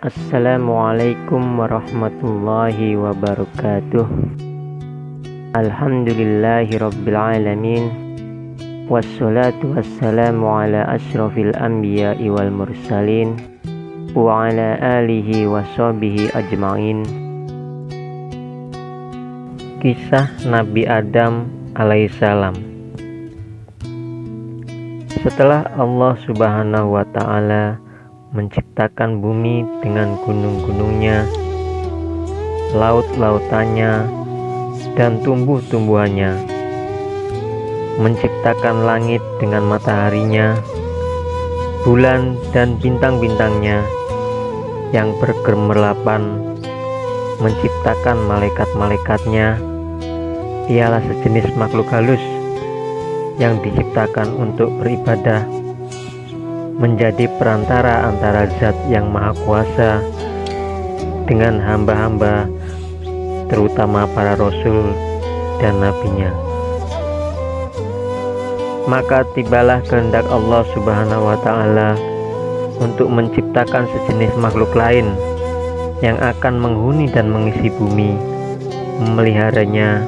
Assalamualaikum warahmatullahi wabarakatuh. Alhamdulillahi rabbil alamin. Wassalatu wassalamu ala ashrafil anbiya'i wal mursalin wa ala alihi wa sahbihi ajma'in. Kisah Nabi Adam alaihissalam. Setelah Allah subhanahu wa ta'ala menciptakan bumi dengan gunung-gunungnya, laut-lautannya, dan tumbuh-tumbuhannya, menciptakan langit dengan mataharinya, bulan dan bintang-bintangnya yang bergemerlapan, menciptakan malaikat-malaikatnya, ialah sejenis makhluk halus yang diciptakan untuk beribadah, menjadi perantara antara Zat yang Maha Kuasa dengan hamba-hamba, terutama para Rasul dan Nabinya. Maka tibalah kehendak Allah subhanahu wa ta'ala untuk menciptakan sejenis makhluk lain yang akan menghuni dan mengisi bumi, memeliharanya,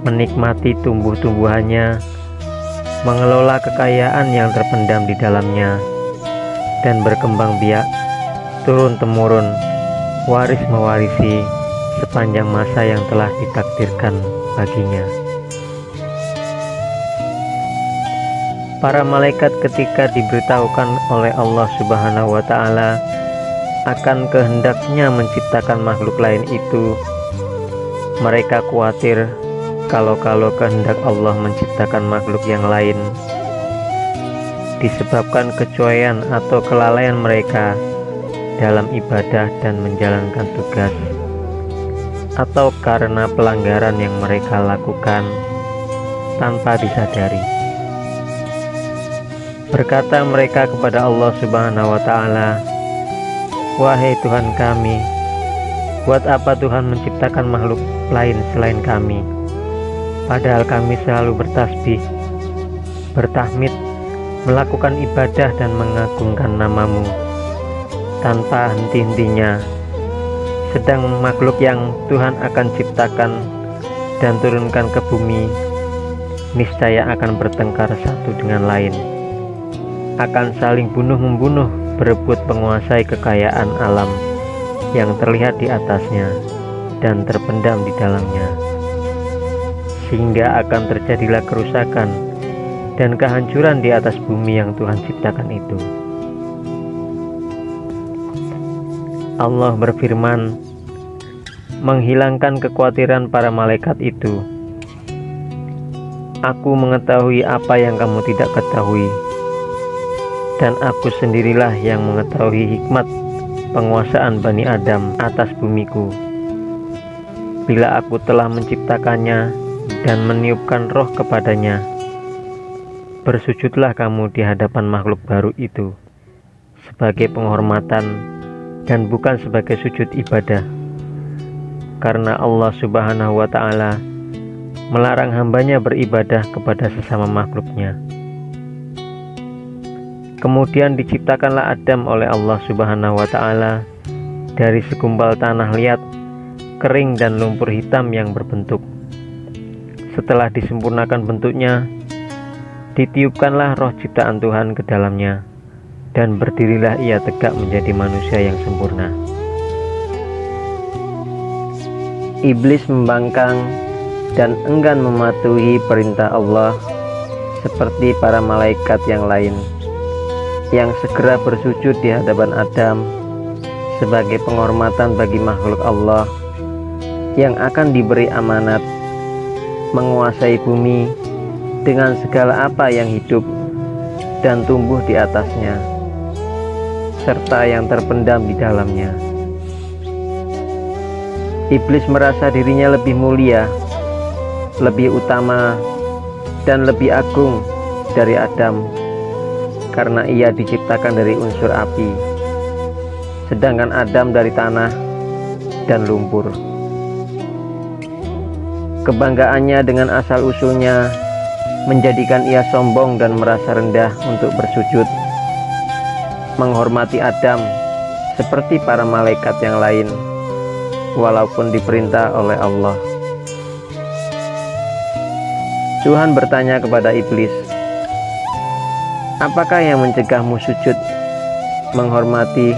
menikmati tumbuh-tumbuhannya, mengelola kekayaan yang terpendam di dalamnya, dan berkembang biak turun-temurun, waris mewarisi sepanjang masa yang telah ditakdirkan baginya. Para malaikat ketika diberitahukan oleh Allah subhanahu wa ta'ala akan kehendaknya menciptakan makhluk lain itu, mereka khawatir kalau kehendak Allah menciptakan makhluk yang lain disebabkan kecuaian atau kelalaian mereka dalam ibadah dan menjalankan tugas, atau karena pelanggaran yang mereka lakukan tanpa disadari. Berkata mereka kepada Allah subhanahu wa ta'ala, "Wahai Tuhan kami, buat apa Tuhan menciptakan makhluk lain selain kami? Padahal kami selalu bertasbih, bertahmid, melakukan ibadah dan mengagungkan nama-Mu tanpa henti-hentinya. Sedang makhluk yang Tuhan akan ciptakan dan turunkan ke bumi niscaya akan bertengkar satu dengan lain, akan saling bunuh-membunuh, berebut menguasai kekayaan alam yang terlihat di atasnya dan terpendam di dalamnya, sehingga akan terjadilah kerusakan dan kehancuran di atas bumi yang Tuhan ciptakan itu." Allah berfirman, menghilangkan kekhawatiran para malaikat itu, "Aku mengetahui apa yang kamu tidak ketahui, dan aku sendirilah yang mengetahui hikmat penguasaan Bani Adam atas bumiku. Bila aku telah menciptakannya dan meniupkan roh kepadanya, bersujudlah kamu di hadapan makhluk baru itu sebagai penghormatan dan bukan sebagai sujud ibadah, karena Allah subhanahu wa ta'ala melarang hambanya beribadah kepada sesama makhluknya." Kemudian diciptakanlah Adam oleh Allah subhanahu wa ta'ala dari segumpal tanah liat, kering dan lumpur hitam yang berbentuk. Setelah disempurnakan bentuknya, ditiupkanlah roh ciptaan Tuhan ke dalamnya, dan berdirilah ia tegak menjadi manusia yang sempurna. Iblis membangkang dan enggan mematuhi perintah Allah seperti para malaikat yang lain, yang segera bersujud di hadapan Adam sebagai penghormatan bagi makhluk Allah yang akan diberi amanat menguasai bumi dengan segala apa yang hidup dan tumbuh di atasnya, serta yang terpendam di dalamnya. Iblis merasa dirinya lebih mulia, lebih utama, dan lebih agung dari Adam karena ia diciptakan dari unsur api, sedangkan Adam dari tanah dan lumpur. Kebanggaannya dengan asal-usulnya menjadikan ia sombong dan merasa rendah untuk bersujud, menghormati Adam seperti para malaikat yang lain, walaupun diperintah oleh Allah. Tuhan bertanya kepada iblis, apakah yang mencegahmu sujud menghormati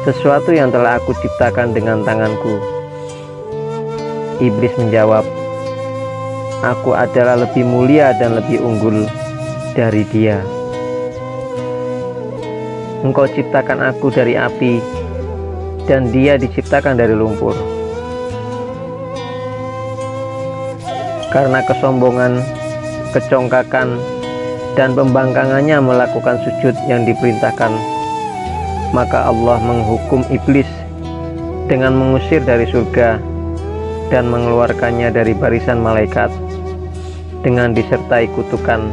sesuatu yang telah aku ciptakan dengan tanganku? Iblis menjawab, aku adalah lebih mulia dan lebih unggul dari dia. Engkau ciptakan aku dari api, dan dia diciptakan dari lumpur. Karena kesombongan, kecongkakan, dan pembangkangannya melakukan sujud yang diperintahkan, maka Allah menghukum iblis dengan mengusir dari surga dan mengeluarkannya dari barisan malaikat dengan disertai kutukan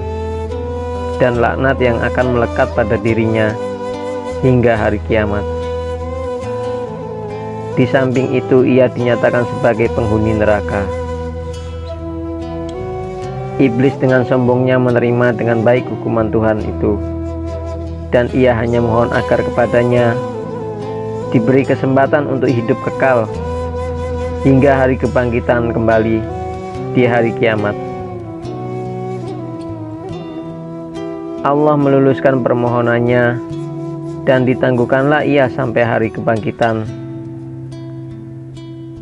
dan laknat yang akan melekat pada dirinya hingga hari kiamat. Di samping itu, ia dinyatakan sebagai penghuni neraka. Iblis dengan sombongnya menerima dengan baik hukuman Tuhan itu, dan ia hanya mohon agar kepadanya diberi kesempatan untuk hidup kekal hingga hari kebangkitan kembali di hari kiamat. Allah meluluskan permohonannya, dan ditangguhkanlah ia sampai hari kebangkitan.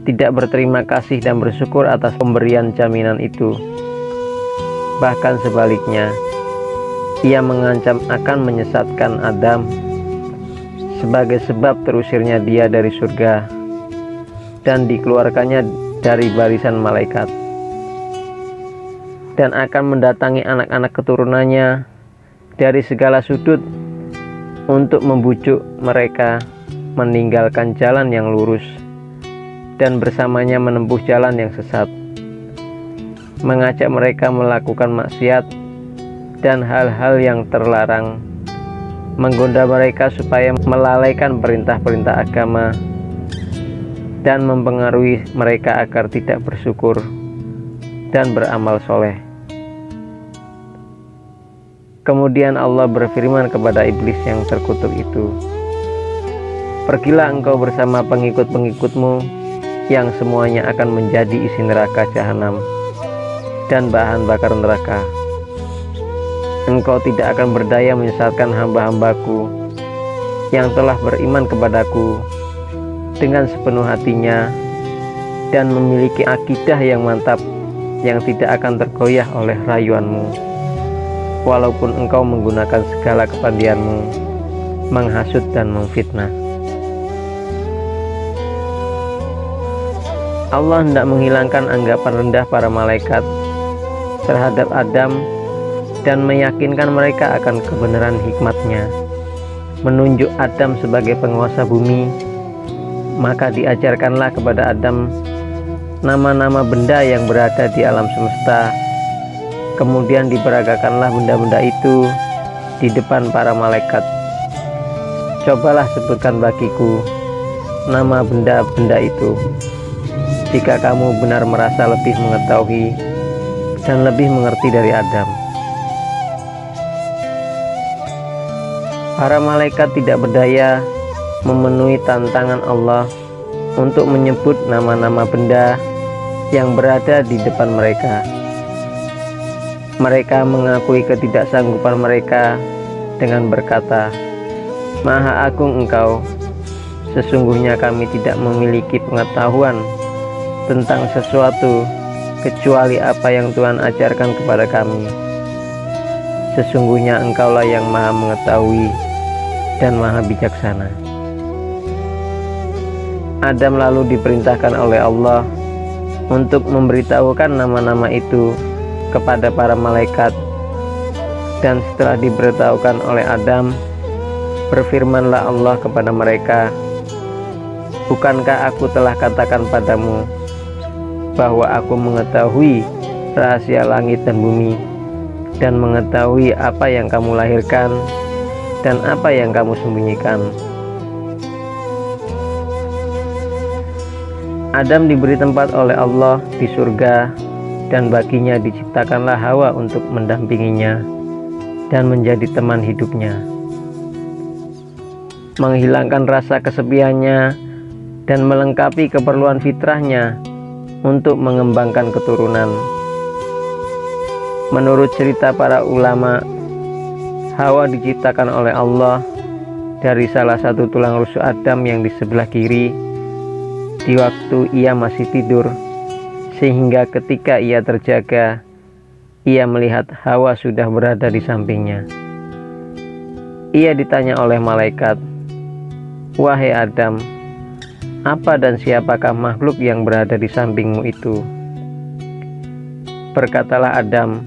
Tidak berterima kasih dan bersyukur atas pemberian jaminan itu. Bahkan sebaliknya, ia mengancam akan menyesatkan Adam sebagai sebab terusirnya dia dari surga dan dikeluarkannya dari barisan malaikat, dan akan mendatangi anak-anak keturunannya dari segala sudut untuk membujuk mereka meninggalkan jalan yang lurus dan bersamanya menempuh jalan yang sesat, mengajak mereka melakukan maksiat dan hal-hal yang terlarang, menggoda mereka supaya melalaikan perintah-perintah agama, dan mempengaruhi mereka agar tidak bersyukur dan beramal soleh. Kemudian Allah berfirman kepada iblis yang terkutuk itu, pergilah engkau bersama pengikut-pengikutmu yang semuanya akan menjadi isi neraka jahanam dan bahan bakar neraka. Engkau tidak akan berdaya menyesatkan hamba-hambaku yang telah beriman kepadaku dengan sepenuh hatinya dan memiliki akidah yang mantap yang tidak akan tergoyah oleh rayuanmu, walaupun engkau menggunakan segala kepandaianmu menghasut dan memfitnah. Allah hendak menghilangkan anggapan rendah para malaikat terhadap Adam dan meyakinkan mereka akan kebenaran hikmatnya, menunjuk Adam sebagai penguasa bumi. Maka diajarkanlah kepada Adam nama-nama benda yang berada di alam semesta. Kemudian diperagakanlah benda-benda itu di depan para malaikat. Cobalah sebutkan bagiku nama benda-benda itu, jika kamu benar merasa lebih mengetahui dan lebih mengerti dari Adam. Para malaikat tidak berdaya memenuhi tantangan Allah untuk menyebut nama-nama benda yang berada di depan mereka. Mereka mengakui ketidaksanggupan mereka dengan berkata, Maha Agung Engkau, sesungguhnya kami tidak memiliki pengetahuan tentang sesuatu kecuali apa yang Tuhan ajarkan kepada kami. Sesungguhnya Engkaulah yang Maha Mengetahui dan Maha Bijaksana. Adam lalu diperintahkan oleh Allah untuk memberitahukan nama-nama itu kepada para malaikat, dan setelah diberitahukan oleh Adam, berfirmanlah Allah kepada mereka, bukankah aku telah katakan padamu bahwa aku mengetahui rahasia langit dan bumi, dan mengetahui apa yang kamu lahirkan dan apa yang kamu sembunyikan. Adam diberi tempat oleh Allah di surga, dan baginya diciptakanlah Hawa untuk mendampinginya dan menjadi teman hidupnya. menghilangkan rasa kesepiannya, dan melengkapi keperluan fitrahnya untuk mengembangkan keturunan. Menurut cerita para ulama, Hawa diciptakan oleh Allah dari salah satu tulang rusuk Adam yang di sebelah kiri di waktu ia masih tidur, sehingga ketika ia terjaga, ia melihat Hawa sudah berada di sampingnya. Ia ditanya oleh malaikat, "Wahai Adam, apa dan siapakah makhluk yang berada di sampingmu itu?" Berkatalah Adam,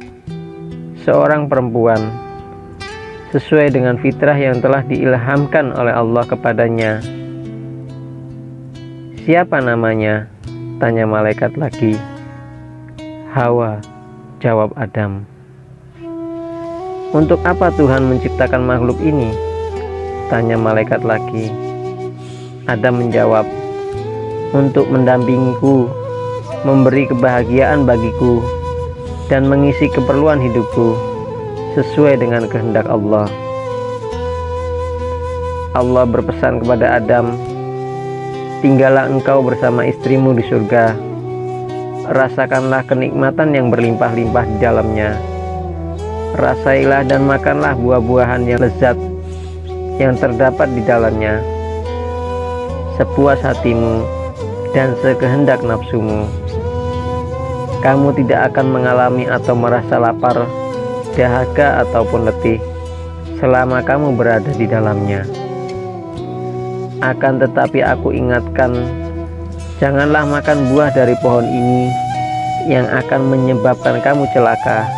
"Seorang perempuan, sesuai dengan fitrah yang telah diilhamkan oleh Allah kepadanya." "Siapa namanya?" tanya malaikat lagi. "Hawa," jawab Adam. "Untuk apa Tuhan menciptakan makhluk ini?" tanya malaikat lagi. Adam menjawab, "Untuk mendampingiku, memberi kebahagiaan bagiku, dan mengisi keperluan hidupku sesuai dengan kehendak Allah." Allah berpesan kepada Adam, "Tinggallah engkau bersama istrimu di surga. Rasakanlah kenikmatan yang berlimpah-limpah di dalamnya. Rasailah dan makanlah buah-buahan yang lezat yang terdapat di dalamnya, sepuas hatimu dan sekehendak nafsumu. Kamu tidak akan mengalami atau merasa lapar, dahaga ataupun letih selama kamu berada di dalamnya. Akan tetapi aku ingatkan, janganlah makan buah dari pohon ini yang akan menyebabkan kamu celaka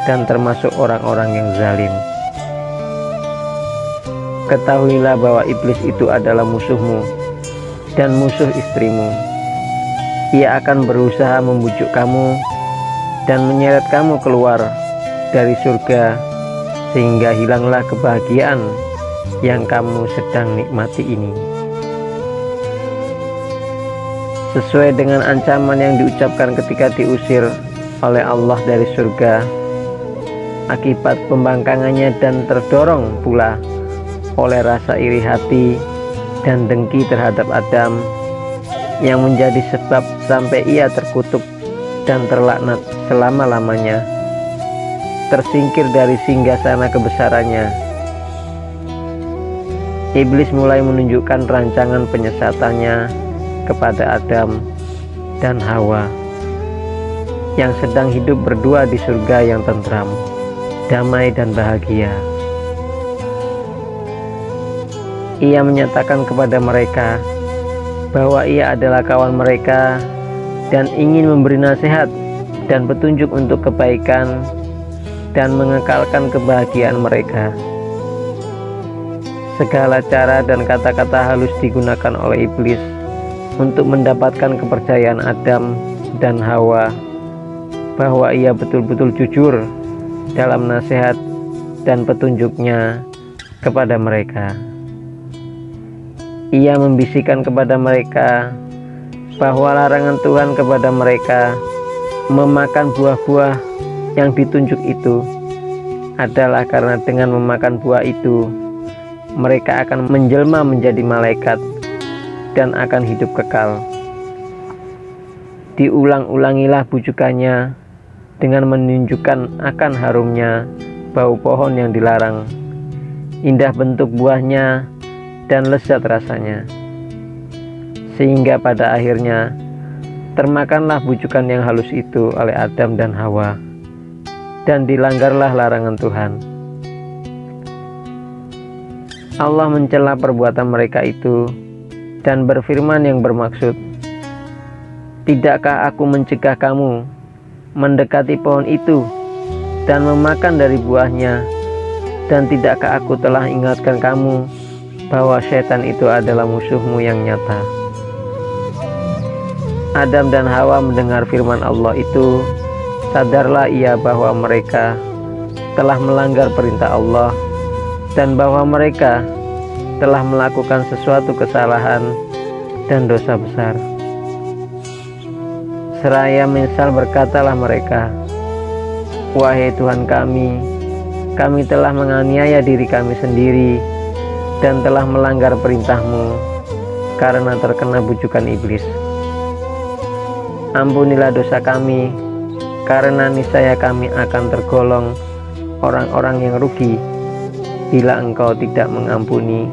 dan termasuk orang-orang yang zalim. Ketahuilah bahwa iblis itu adalah musuhmu dan musuh istrimu. Ia akan berusaha membujuk kamu dan menyeret kamu keluar dari surga, sehingga hilanglah kebahagiaan yang kamu sedang nikmati ini." Sesuai dengan ancaman yang diucapkan ketika diusir oleh Allah dari surga, akibat pembangkangannya dan terdorong pula oleh rasa iri hati dan dengki terhadap Adam, yang menjadi sebab sampai ia terkutuk dan terlaknat selama-lamanya, tersingkir dari singgasana kebesarannya. Iblis mulai menunjukkan rancangan penyesatannya kepada Adam dan Hawa yang sedang hidup berdua di surga yang tentram, damai dan bahagia. Ia menyatakan kepada mereka bahwa ia adalah kawan mereka dan ingin memberi nasihat dan petunjuk untuk kebaikan dan mengekalkan kebahagiaan mereka. Segala cara dan kata-kata halus digunakan oleh iblis untuk mendapatkan kepercayaan Adam dan Hawa bahwa ia betul-betul jujur dalam nasihat dan petunjuknya kepada mereka. Ia membisikkan kepada mereka bahwa larangan Tuhan kepada mereka memakan buah-buah yang ditunjuk itu adalah karena dengan memakan buah itu mereka akan menjelma menjadi malaikat dan akan hidup kekal. Diulang-ulangilah bujukannya dengan menunjukkan akan harumnya bau pohon yang dilarang, indah bentuk buahnya, dan lezat rasanya, sehingga pada akhirnya termakanlah bujukan yang halus itu oleh Adam dan Hawa, dan dilanggarlah larangan Tuhan. Allah mencela perbuatan mereka itu dan berfirman yang bermaksud, "Tidakkah aku mencegah kamu mendekati pohon itu dan memakan dari buahnya, dan tidakkah aku telah ingatkan kamu bahwa setan itu adalah musuhmu yang nyata?" Adam dan Hawa mendengar firman Allah itu, sadarlah ia bahwa mereka telah melanggar perintah Allah dan bahwa mereka telah melakukan sesuatu kesalahan dan dosa besar. Seraya menyesal berkatalah mereka, "Wahai Tuhan kami telah menganiaya diri kami sendiri dan telah melanggar perintah-Mu karena terkena bujukan iblis. Ampunilah dosa kami, karena niscaya kami akan tergolong orang-orang yang rugi bila Engkau tidak mengampuni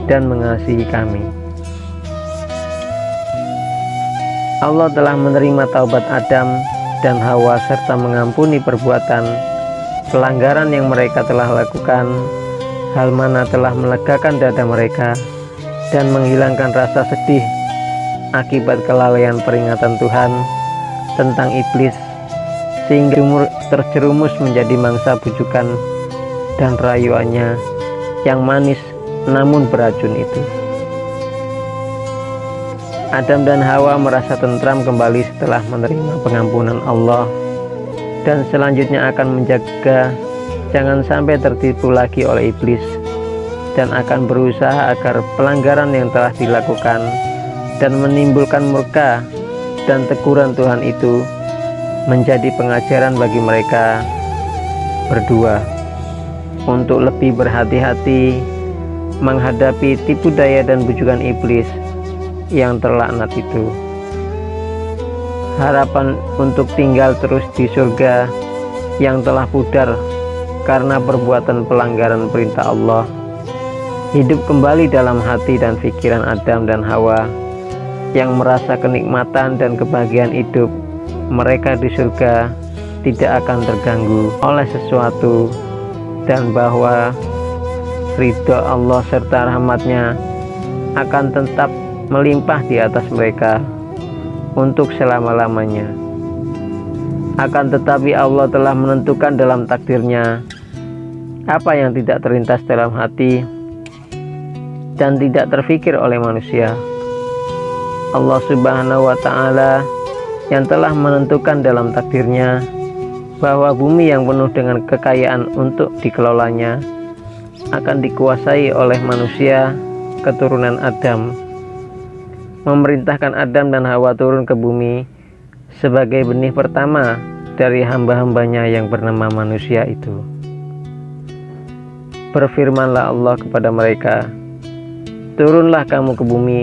dan mengasihi kami. Allah telah menerima taubat Adam dan Hawa serta mengampuni perbuatan pelanggaran yang mereka telah lakukan, hal mana telah melegakan dada mereka dan menghilangkan rasa sedih akibat kelalaian peringatan Tuhan tentang iblis, sehingga terjerumus menjadi mangsa bujukan dan rayuannya yang manis namun beracun itu. Adam dan Hawa merasa tentram kembali setelah menerima pengampunan Allah, dan selanjutnya akan menjaga jangan sampai tertipu lagi oleh iblis, dan akan berusaha agar pelanggaran yang telah dilakukan dan menimbulkan murka dan teguran Tuhan itu menjadi pengajaran bagi mereka berdua untuk lebih berhati-hati menghadapi tipu daya dan bujukan iblis yang terlaknat itu. Harapan untuk tinggal terus di surga yang telah pudar karena perbuatan pelanggaran perintah Allah hidup kembali dalam hati dan pikiran Adam dan Hawa yang merasa kenikmatan dan kebahagiaan hidup mereka di surga tidak akan terganggu oleh sesuatu, dan bahwa ridho Allah serta rahmatnya akan tetap melimpah di atas mereka untuk selama-lamanya. Akan tetapi Allah telah menentukan dalam takdirnya apa yang tidak terlintas dalam hati dan tidak terfikir oleh manusia. Allah Subhanahu wa Ta'ala yang telah menentukan dalam takdirnya bahwa bumi yang penuh dengan kekayaan untuk dikelolanya akan dikuasai oleh manusia keturunan Adam, memerintahkan Adam dan Hawa turun ke bumi sebagai benih pertama dari hamba-hambanya yang bernama manusia itu. Berfirmanlah Allah kepada mereka, turunlah kamu ke bumi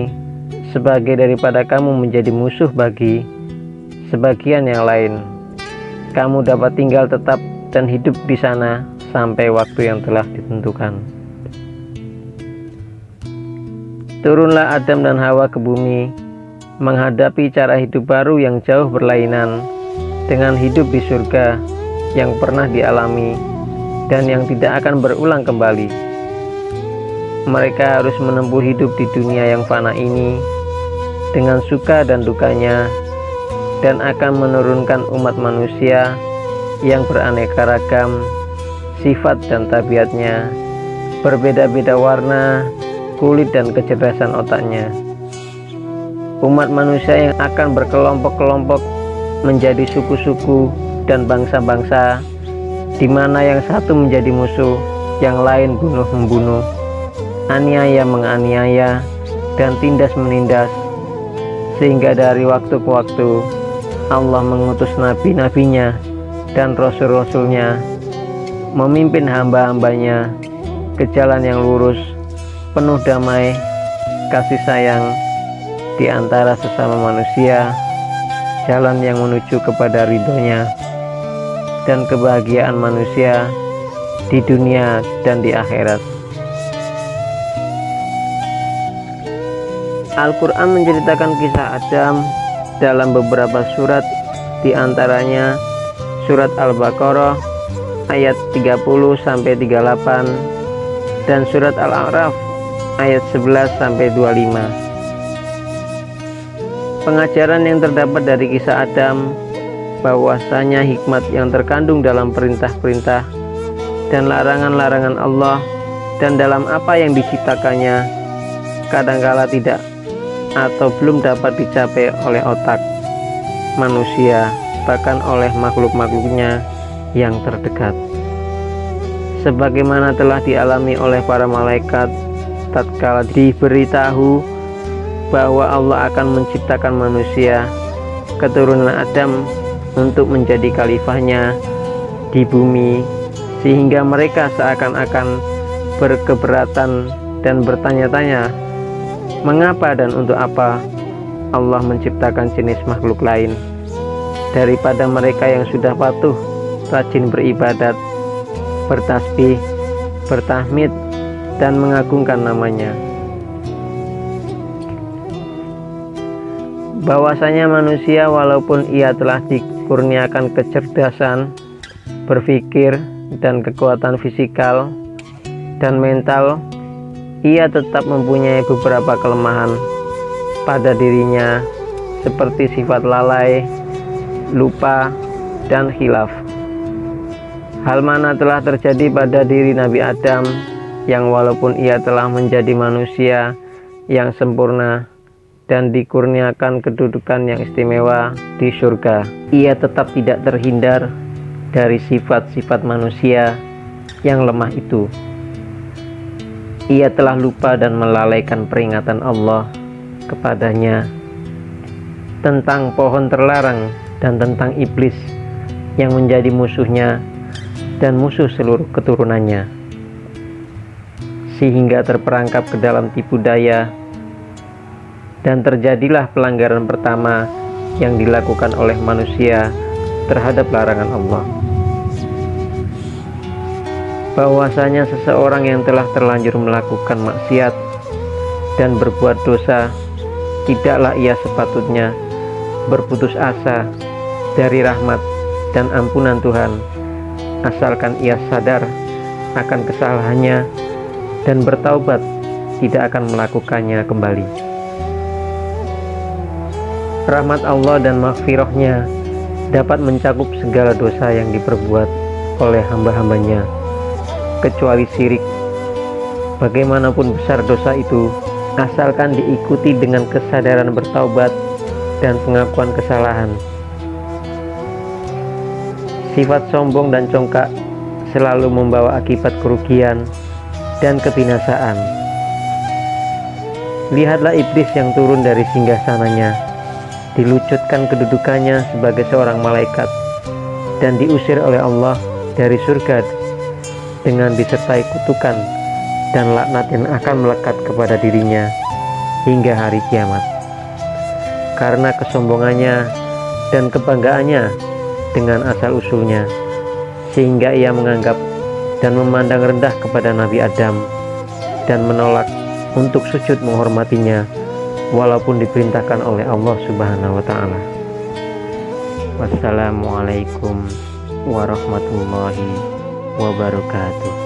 sebagai daripada kamu menjadi musuh bagi sebagian yang lain. Kamu dapat tinggal tetap dan hidup di sana sampai waktu yang telah ditentukan. Turunlah Adam dan Hawa ke bumi menghadapi cara hidup baru yang jauh berlainan dengan hidup di surga yang pernah dialami dan yang tidak akan berulang kembali. Mereka harus menempuh hidup di dunia yang fana ini dengan suka dan dukanya, dan akan menurunkan umat manusia yang beraneka ragam sifat dan tabiatnya, berbeda-beda warna, kulit dan kecerdasan otaknya. Umat manusia yang akan berkelompok-kelompok menjadi suku-suku dan bangsa-bangsa, di mana yang satu menjadi musuh, yang lain bunuh-membunuh, aniaya menganiaya, dan tindas menindas, sehingga dari waktu ke waktu Allah mengutus nabi-nabinya dan rasul-rasulnya memimpin hamba-hambanya ke jalan yang lurus, penuh damai, kasih sayang di antara sesama manusia, jalan yang menuju kepada ridhonya dan kebahagiaan manusia di dunia dan di akhirat. Al-Quran menceritakan kisah Adam dalam beberapa surat, di antaranya surat Al-Baqarah ayat 30-38 dan surat Al-A'raf ayat 11-25. Pengajaran yang terdapat dari kisah Adam bahwasanya hikmat yang terkandung dalam perintah-perintah dan larangan-larangan Allah dan dalam apa yang diciptakannya kadangkala tidak atau belum dapat dicapai oleh otak manusia, bahkan oleh makhluk-makhluknya yang terdekat, sebagaimana telah dialami oleh para malaikat tatkala diberitahu bahwa Allah akan menciptakan manusia keturunan Adam untuk menjadi khalifahnya di bumi, sehingga mereka seakan-akan berkeberatan dan bertanya-tanya, mengapa dan untuk apa Allah menciptakan jenis makhluk lain daripada mereka yang sudah patuh, rajin beribadat, bertasbih, bertahmid, dan mengagungkan namanya. Bahwasanya manusia walaupun ia telah dikurniakan kecerdasan, berpikir, dan kekuatan fisikal dan mental, ia tetap mempunyai beberapa kelemahan pada dirinya seperti sifat lalai, lupa, dan khilaf. Hal mana telah terjadi pada diri Nabi Adam yang walaupun ia telah menjadi manusia yang sempurna dan dikurniakan kedudukan yang istimewa di surga, ia tetap tidak terhindar dari sifat-sifat manusia yang lemah itu. Ia telah lupa dan melalaikan peringatan Allah kepadanya tentang pohon terlarang dan tentang iblis yang menjadi musuhnya dan musuh seluruh keturunannya, sehingga terperangkap ke dalam tipu daya, dan terjadilah pelanggaran pertama yang dilakukan oleh manusia terhadap larangan Allah. Bahwasanya seseorang yang telah terlanjur melakukan maksiat dan berbuat dosa, tidaklah ia sepatutnya berputus asa dari rahmat dan ampunan Tuhan, asalkan ia sadar akan kesalahannya dan bertaubat, tidak akan melakukannya kembali. Rahmat Allah dan maghfirahnya dapat mencakup segala dosa yang diperbuat oleh hamba-hambanya, kecuali syirik. Bagaimanapun besar dosa itu, asalkan diikuti dengan kesadaran bertaubat dan pengakuan kesalahan. Sifat sombong dan congkak selalu membawa akibat kerugian dan kebinasaan. Lihatlah iblis yang turun dari singgasananya, dilucutkan kedudukannya sebagai seorang malaikat, dan diusir oleh Allah dari surga dengan disertai kutukan dan laknat yang akan melekat kepada dirinya hingga hari kiamat, karena kesombongannya dan kebanggaannya dengan asal-usulnya, sehingga ia menganggap dan memandang rendah kepada Nabi Adam dan menolak untuk sujud menghormatinya walaupun diperintahkan oleh Allah Subhanahu wa Ta'ala. Wassalamualaikum warahmatullahi wabarakatuh.